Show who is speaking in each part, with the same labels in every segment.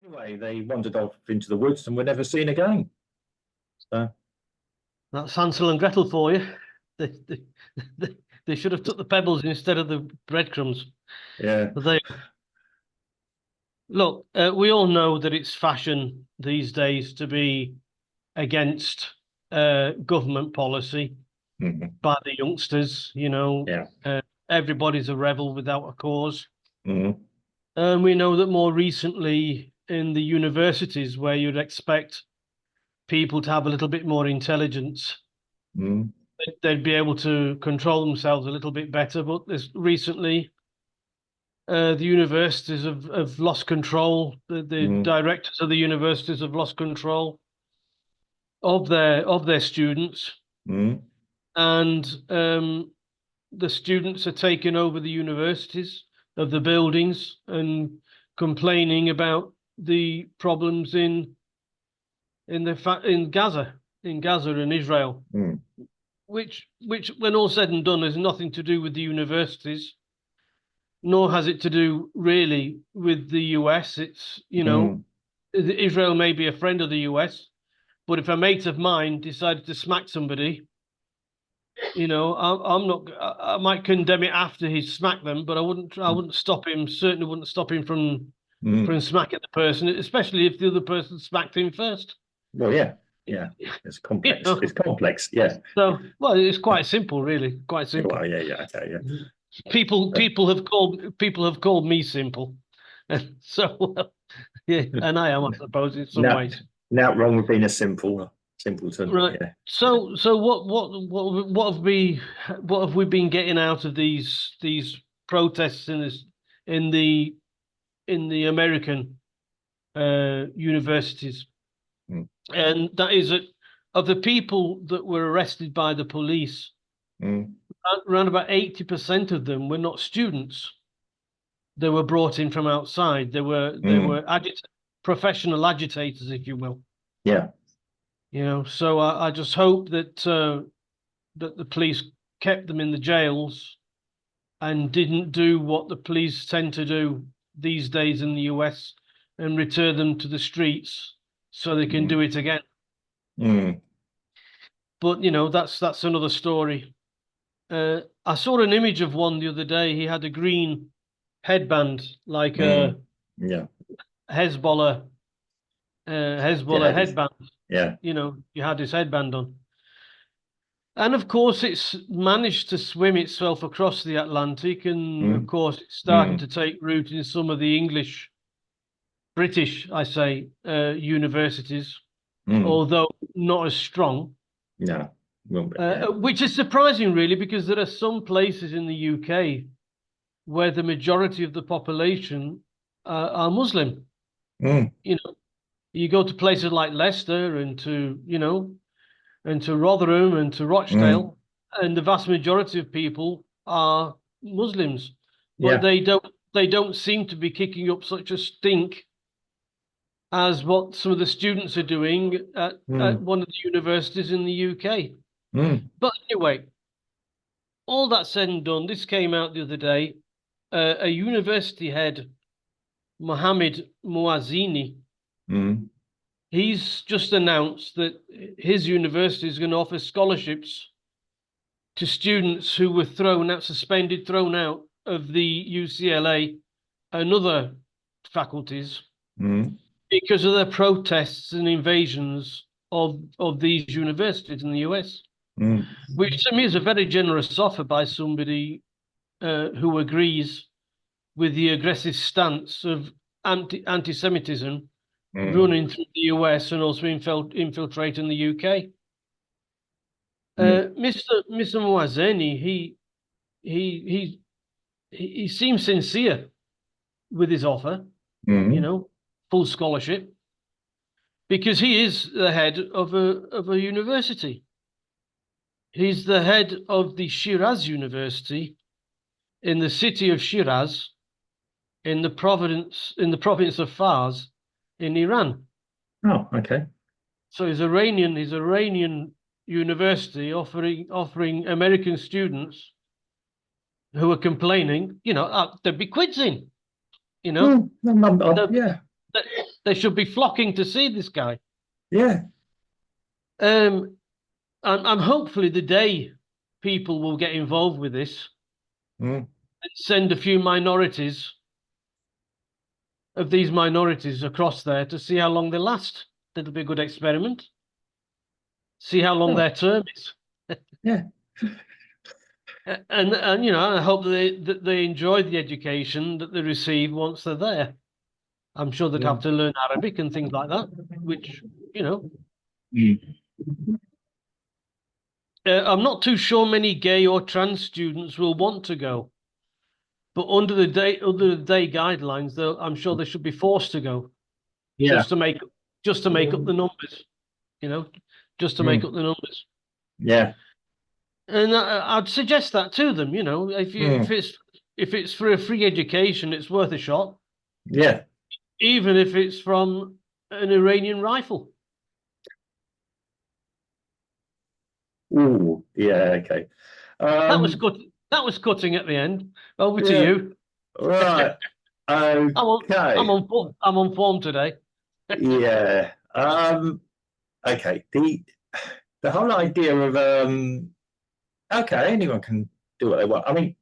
Speaker 1: Anyway, they wandered off into the woods and were never seen again. So
Speaker 2: That's Hansel and Gretel for you. They should have took the pebbles instead of the breadcrumbs.
Speaker 1: yeah,
Speaker 2: But look, we all know that it's fashion these days to be against government policy by the youngsters. Everybody's a rebel without a cause. And we know that more recently in the universities, where you'd expect people to have a little bit more intelligence, they'd be able to control themselves a little bit better. But recently, the universities have lost control. The directors of the universities have lost control of their students, and the students are taking over the universities of the buildings and complaining about the problems in Gaza and Israel, which when all said and done has nothing to do with the universities, nor has it to do really with the US. It's Israel may be a friend of the US, but if a mate of mine decided to smack somebody, I might condemn it after he's smacked them, but I wouldn't stop him. Certainly wouldn't stop him from smacking the person, especially if the other person smacked him first.
Speaker 1: Well, yeah, it's complex. It's complex, yeah.
Speaker 2: So, well, it's quite simple, really. Quite simple.
Speaker 1: Well, yeah, I tell you.
Speaker 2: People have called me simple, so yeah, and I am, I suppose, in some ways.
Speaker 1: Not wrong with being a simpleton,
Speaker 2: right? Yeah. So what have we been getting out of these protests in the American universities? And that is that of the people that were arrested by the police, around about 80% of them were not students. They were brought in from outside. They were professional agitators, if you will.
Speaker 1: Yeah.
Speaker 2: So I just hope that that the police kept them in the jails and didn't do what the police tend to do these days in the US and return them to the streets so they can do it again. But that's another story. I saw an image of one the other day. He had a green headband, like a Hezbollah headband.
Speaker 1: Yeah.
Speaker 2: You had his headband on. And of course, it's managed to swim itself across the Atlantic. And of course, it's starting to take root in some of the British, universities, although not as strong.
Speaker 1: No.
Speaker 2: Which is surprising, really, because there are some places in the UK where the majority of the population are Muslim. You go to places like Leicester and to Rotherham and to Rochdale, and the vast majority of people are Muslims, but they don't seem to be kicking up such a stink as what some of the students are doing at one of the universities in the UK. But anyway, all that said and done, this came out the other day. A university head, Mohammed Mouazini, he's just announced that his university is going to offer scholarships to students who were thrown out of the UCLA and other faculties because of their protests and invasions of these universities in the US. Which to me is a very generous offer by somebody who agrees with the aggressive stance of anti-Semitism running through the US and also infiltrating the UK. Mr. Mouazeni, he seems sincere with his offer, full scholarship, because he is the head of a university. He's the head of the Shiraz University in the city of Shiraz, in the province of Fars, in Iran.
Speaker 1: Oh, okay. So
Speaker 2: his Iranian university offering American students who are complaining, there'd be quids in, They should be flocking to see this guy.
Speaker 1: Yeah.
Speaker 2: And hopefully the day people will get involved with this
Speaker 1: Mm.
Speaker 2: and send a few minorities of these minorities across there to see how long they last. That'll be a good experiment. See how long
Speaker 1: Oh.
Speaker 2: their term is.
Speaker 1: Yeah.
Speaker 2: And you know, I hope that they enjoy the education that they receive once they're there. I'm sure they'd
Speaker 1: Yeah.
Speaker 2: have to learn Arabic and things like that, which, you know.
Speaker 1: Mm.
Speaker 2: I'm not too sure many gay or trans students will want to go, but under the day guidelines, I'm sure they should be forced to go,
Speaker 1: Yeah.
Speaker 2: just to make up the numbers, you know, just to make up the numbers.
Speaker 1: Yeah.
Speaker 2: And I'd suggest that to them, you know, if it's for a free education, it's worth a shot,
Speaker 1: Yeah.
Speaker 2: even if it's from an Iranian rifle.
Speaker 1: Ooh, yeah, okay.
Speaker 2: That was good. That was cutting at the end. Over to
Speaker 1: Yeah.
Speaker 2: you.
Speaker 1: Right.
Speaker 2: I'm
Speaker 1: Okay.
Speaker 2: on form today.
Speaker 1: Yeah. Okay. The whole idea of okay, anyone can do what they want. I mean,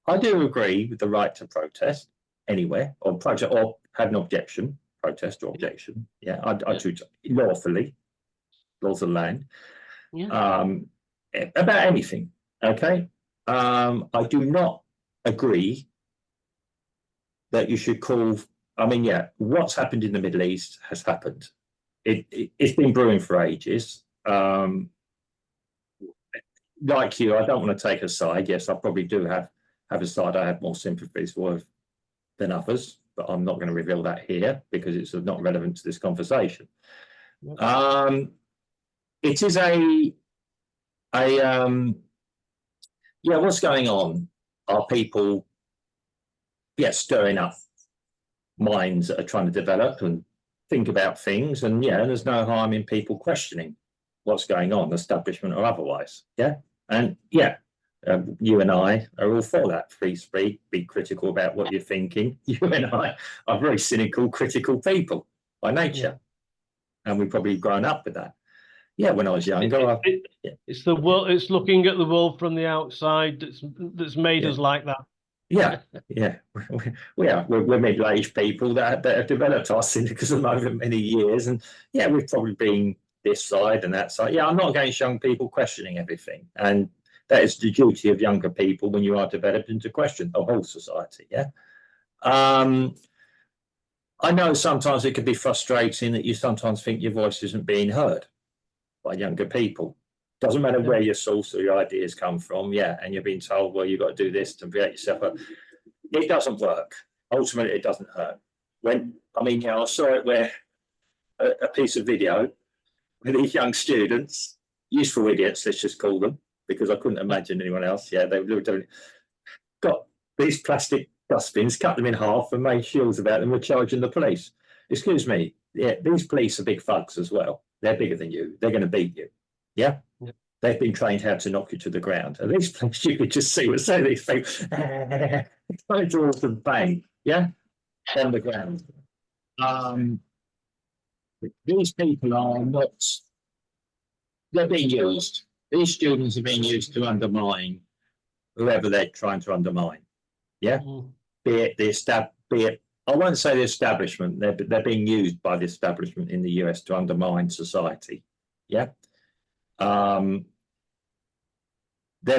Speaker 1: I do agree with the right to protest anywhere, or protest, or have an objection, protest or objection. Yeah, I choose lawfully, laws of the land.
Speaker 2: Yeah.
Speaker 1: About anything. Okay. I do not agree that you should call. I mean, yeah, what's happened in the Middle East has happened. It's been brewing for ages. Like you, I don't want to take a side. Yes, I probably do have a side I have more sympathies for than others, but I'm not going to reveal that here because it's not relevant to this conversation. It is yeah, what's going on? Are people, stirring up minds that are trying to develop and think about things, and there's no harm in people questioning what's going on, establishment or otherwise. And you and I are all for that. Free speech, be critical about what you're thinking. You and I are very cynical, critical people by nature, and we've probably grown up with that. Yeah, when I was younger,
Speaker 2: it's the world. It's looking at the world from the outside that's made us like that.
Speaker 1: Yeah, we're middle-aged people that have developed our cynicism over many years, and we've probably been this side and that side. I'm not against young people questioning everything, and that is the duty of younger people when you are developing to question the whole society. I know sometimes it can be frustrating that you sometimes think your voice isn't being heard by younger people. Doesn't matter where your source or your ideas come from, and you're being told, well, you've got to do this to create yourself up. It doesn't work. Ultimately, it doesn't hurt. I saw it where a piece of video with these young students, useful idiots, let's just call them, because I couldn't imagine anyone else. They were doing, got these plastic dustbins, cut them in half and made shields about them, were charging the police. Excuse me, these police are big thugs as well. They're bigger than you. They're going to beat you. They've been trained how to knock you to the ground. At these places, you could just see what's saying these things coming towards them, bang, on the ground. These people are not. They're being used. These students are being used to undermine whoever they're trying to undermine. Be it I won't say the establishment. They're being used by the establishment in the US to undermine society. They're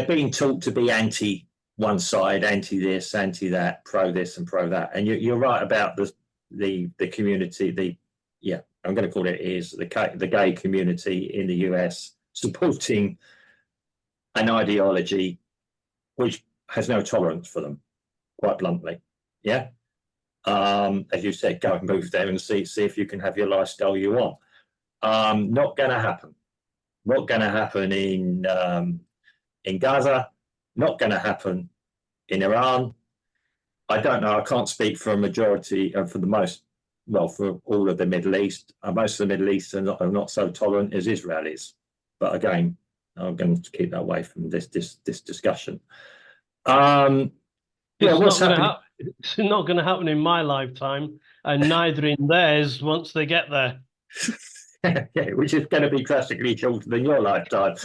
Speaker 1: being taught to be anti one side, anti this, anti that, pro this and pro that. And you're right about the community. I'm going to call it the gay community in the US supporting an ideology which has no tolerance for them, quite bluntly. As you said, go and move there and see if you can have your lifestyle you want. Not going to happen. Not going to happen in Gaza. Not going to happen in Iran. I don't know. I can't speak for a majority, for all of the Middle East. Most of the Middle East are not so tolerant as Israel is. But again, I'm going to keep that away from this discussion. What's happening?
Speaker 2: It's not going to happen in my lifetime, and neither in theirs once they get there.
Speaker 1: Yeah, which is going to be drastically shorter than your lifetime.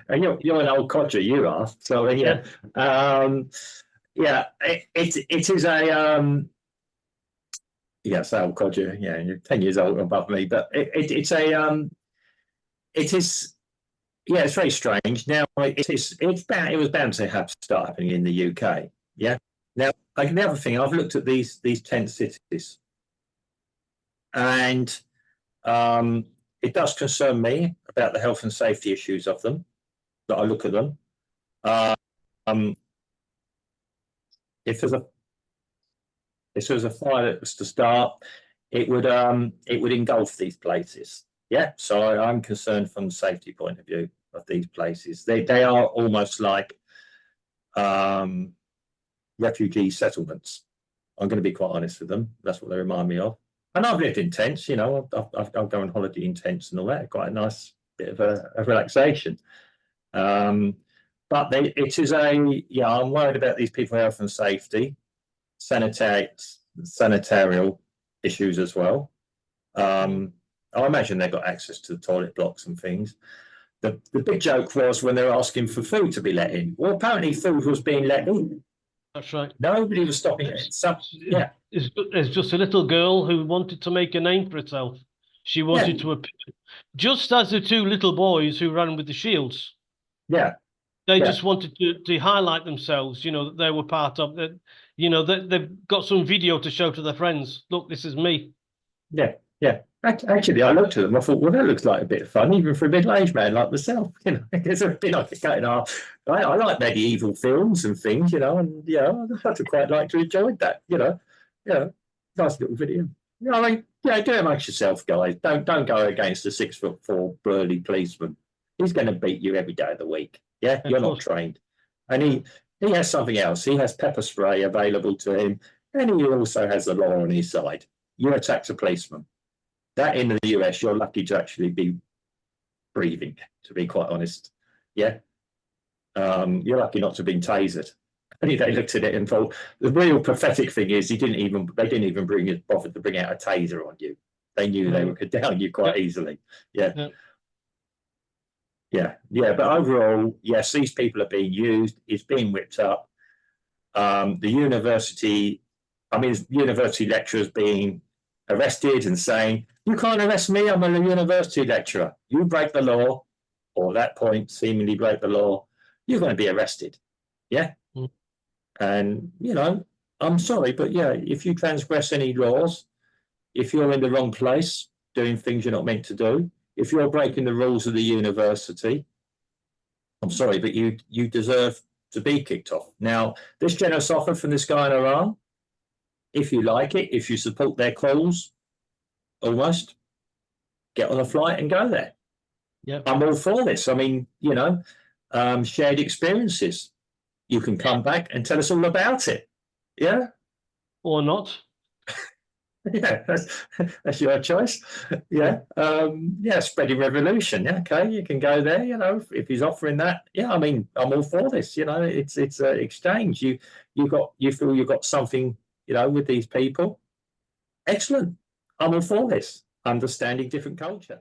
Speaker 1: And you're an old codger, you are. So yeah, it is a yes, old codger. Yeah, you're 10 years old above me, but it's a it is. Yeah, it's very strange. Now it was bound to have start happening in the UK. Yeah. Now, like the other thing, I've looked at these tent cities, and it does concern me about the health and safety issues of them. That I look at them. If there's a fire that was to start, it would engulf these places. Yeah, so I'm concerned from the safety point of view of these places. They are almost like refugee settlements. I'm going to be quite honest with them. That's what they remind me of. And I've lived in tents, you know. I'll go on holiday in tents and all that. Quite a nice bit of a relaxation. But it is I'm worried about these people's health and safety, sanitarial issues as well. I imagine they've got access to the toilet blocks and things. The big joke was when they were asking for food to be let in. Well, apparently food was being let in.
Speaker 2: That's right.
Speaker 1: Nobody was stopping it. Yeah.
Speaker 2: It's just a little girl who wanted to make a name for herself. She wanted to appear, just as the two little boys who ran with the shields.
Speaker 1: Yeah.
Speaker 2: They just wanted to highlight themselves, you know, that they were part of that, you know, that they've got some video to show to their friends. Look, this is me.
Speaker 1: Yeah. Actually, I looked at them. I thought, well, that looks like a bit of fun, even for a middle-aged man like myself. You know, it's a bit like a cut in half. I like medieval films and things, you know, and I'd quite like to enjoy that. You know, nice little video. You know, I mean, do it amongst yourself, guys. Don't go against a 6'4" burly policeman. He's going to beat you every day of the week. Yeah, you're not trained, and he has something else. He has pepper spray available to him, and he also has the law on his side. You attack a policeman. That in the US, you're lucky to actually be breathing, to be quite honest. Yeah. You're lucky not to have been tasered. And they looked at it and thought, the real pathetic thing is they didn't even bother to bring out a taser on you. They knew they could down you quite easily. Yeah. But overall, yes, these people are being used, it's being whipped up. The university lecturers being arrested and saying, you can't arrest me, I'm a university lecturer. You break the law, or at that point, seemingly break the law, you're going to be arrested. Yeah. And, you know, I'm sorry, but yeah, if you transgress any laws, if you're in the wrong place, doing things you're not meant to do, if you're breaking the rules of the university, I'm sorry, but you deserve to be kicked off. Now, this generous offer from this guy in Iran, if you like it, if you support their cause, almost get on a flight and go there.
Speaker 2: Yeah,
Speaker 1: I'm all for this. I mean, you know, shared experiences. You can come back and tell us all about it. Yeah,
Speaker 2: or not.
Speaker 1: Yeah, that's your choice. Yeah, spreading revolution. Yeah, okay, you can go there. You know, if he's offering that, yeah, I mean, I'm all for this. You know, it's an exchange. You feel you've got something, you know, with these people. Excellent. I'm all for this. Understanding different culture.